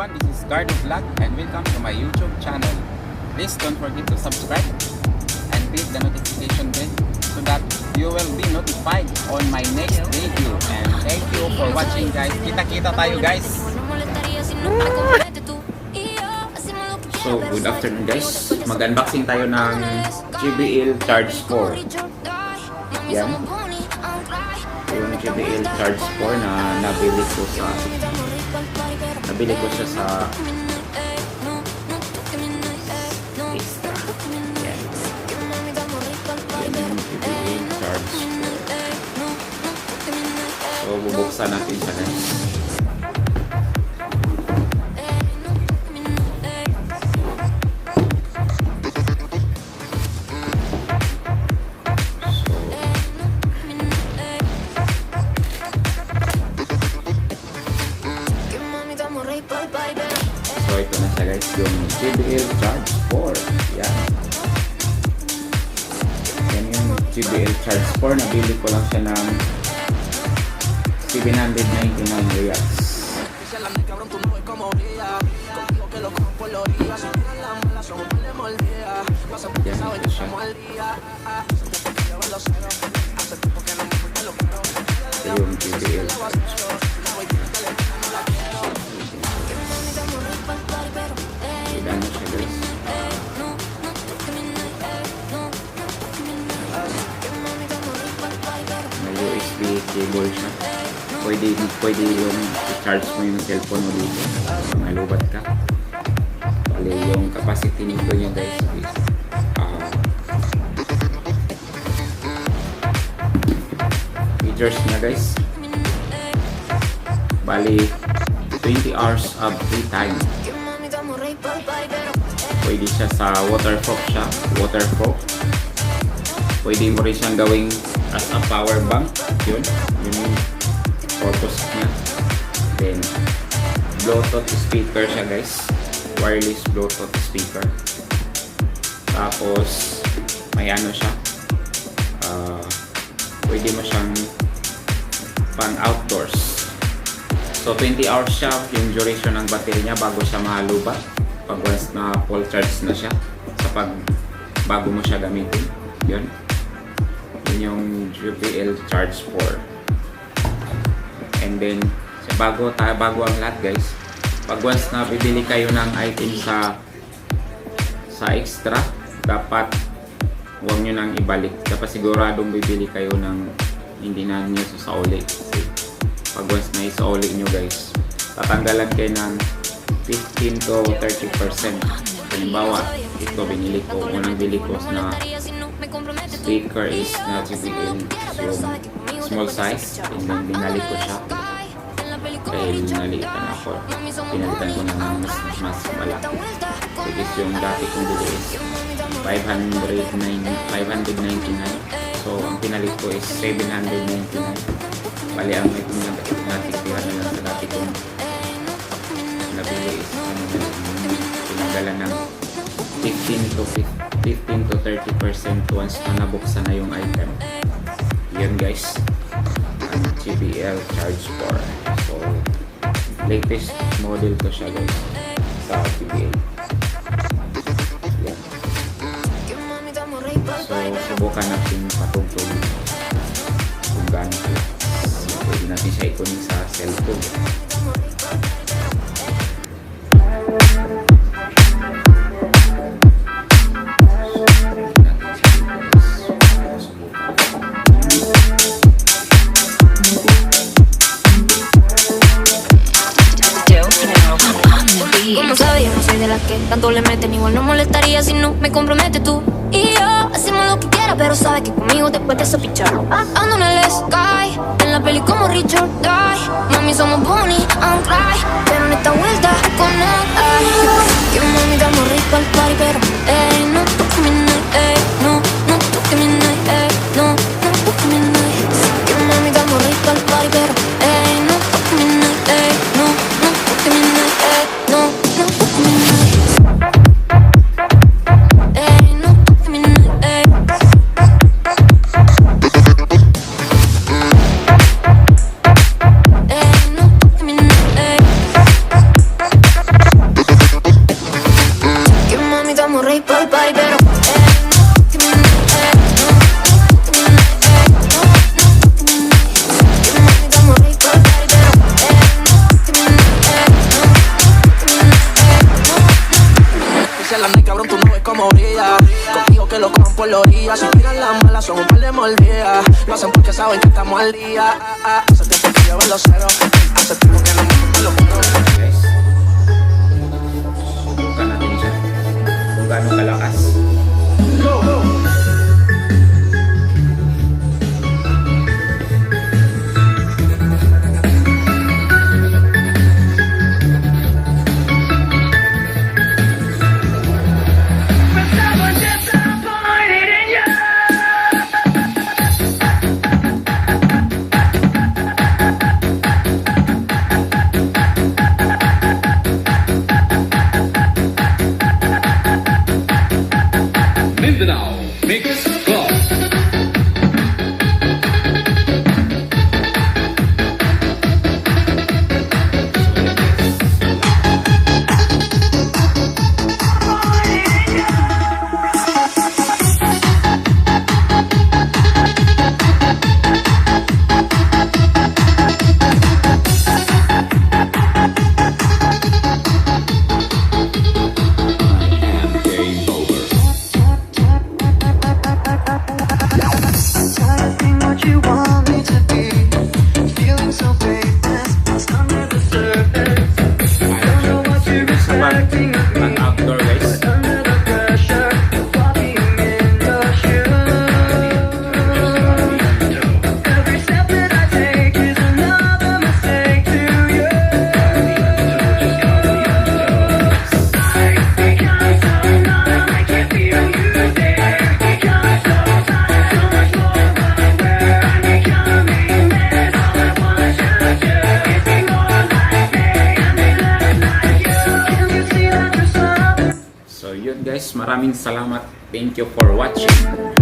everyone, this is Gardo Vlog and welcome to my YouTube channel. Please don't forget to subscribe and click the notification bell so that you will be notified on my next video. And thank you for watching guys. Kita-kita tayo guys. So good afternoon guys. Mag-unboxing tayo ng JBL Charge 4. Yan. Yung JBL Charge 4 na nabili ko siya sa Extra. Yan. Yan yung JBL Charge 4. So bubuksan natin siya guys. So ito na siya guys, yung JBL Charge 4. Yan. Yan yung JBL Charge 4. Nabili ko lang siya ng 799 reals. Yan ito siya. Ito yung JBL Charge 4. Ano siya guys. May USB cable siya. Pwede yung i-charge mo yung cellphone mo dito. Malubat ka. Bali yung capacity nito niya guys is features niya guys. Bali 20 hours of free time. Pwede siya sa waterproof siya. Pwede mo rin siyang gawing as a power bank. Yun yung purpose niya. Then Bluetooth speaker siya guys. Wireless Bluetooth speaker. Tapos may ano siya. Pwede mo siyang pang outdoors. So 20 hours siya yung duration ng battery niya bago siya mahalubat. Pag once na full charge na siya sa bago mo siya gamitin. Yun yung JBL Charge 4. And then bago ang lahat guys, pag once na bibili kayo ng item sa Extra, dapat huwag nyo nang ibalik. Dapat siguradong bibili kayo ng hindi na nyo sasauli. Kasi pag once na isauli nyo guys, tatanggalan kayo ng 15 to 30%. Halimbawa, ito binili ko, unang bili ko na speaker is na JBL yung small size, and then binalik ko siya dahil nalitan ako. Pinalitan ko na ng mas malaki. Because yung dati kong bili is 599. So ang pinalit ko is 799. Bali ang may natitira na lang sa dati kong nabili is pinagalan ng 15 to 30% once na nabuksan na yung item. Yan guys, ang JBL Charge 4. So latest model ko siya guys sa JBL. Yan. So subukan natin patugtog kung gaano pwede natin siya i-connect sa cellphone. Como sabes, yo no soy de las que tanto le meten. Igual no molestaría si no me comprometes tú y yo. Hacemos lo que quieras, pero sabes que conmigo te puedes pichar. Ando en el sky, en la peli como Richard Die. Mami, somos Bonnie and Clyde, pero en esta vuelta con él. Que mami, damos rico al party, pero no toques mi night, no toques mi night, no toques mi night. Que mami, damos rico al party, pero no toques mi night, no toques mi night, no toques mi night. por la orilla. Si tiran las malas son un par de mordidas. Lo hacen porque saben que estamos al día. Hace tiempo que llevo los ceros. Hace tiempo que no me gustan los juegos. Guys, subukan natin siya kung gaano kalakas. Mindanao Mix Club. Game over. What you want me to be, feeling so famous, lost under the surface. Don't know what you're Sa expecting of me, pag-outdoor guys. under the pressure of walking in the shoes. Every step that I take is another mistake to you. I become so numb, I can't feel you there. Become so tired, so much more where I'm becoming this. All I want you to do is be more like me and be less like you. Can you see that you're so So yun guys, maraming salamat. Thank you for watching.